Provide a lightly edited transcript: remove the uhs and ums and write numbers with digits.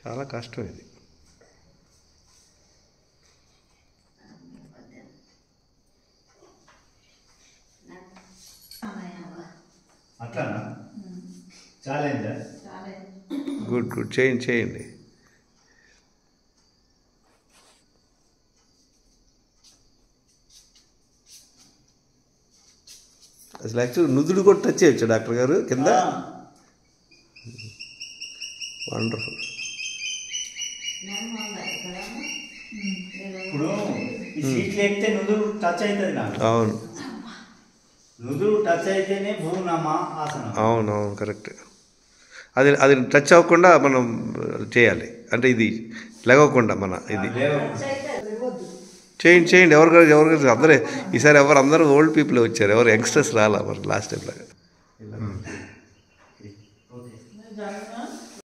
చాలా కష్టం ఇది. అట్లానా ఛాలెంజ్. గుడ్ గుడ్, చేయండి. అసలు యాక్చువల్ నుదుడు కూడా టచ్ చేయొచ్చు డాక్టర్ గారు కింద. వండర్ఫుల్. ఇప్పుడు ఈ సీట్లు ఎక్కితే నుదురు టచ్ అవుతుంది నాకు. అవును, నుదురు టచ్ అయితేనే భూనమ ఆసనం. అవును, కరెక్ట్. అది టచ్ అవ్వకుండా మనం చేయాలి, అంటే ఇది లేవకుండా మన ఇది చేయండి. ఎవరు అందరూ ఈసారి అందరూ ఓల్డ్ పీపుల్ వచ్చారు, ఎవరు యంగ్స్టర్స్ రాలా మరి లాస్ట్ టైం లాగా.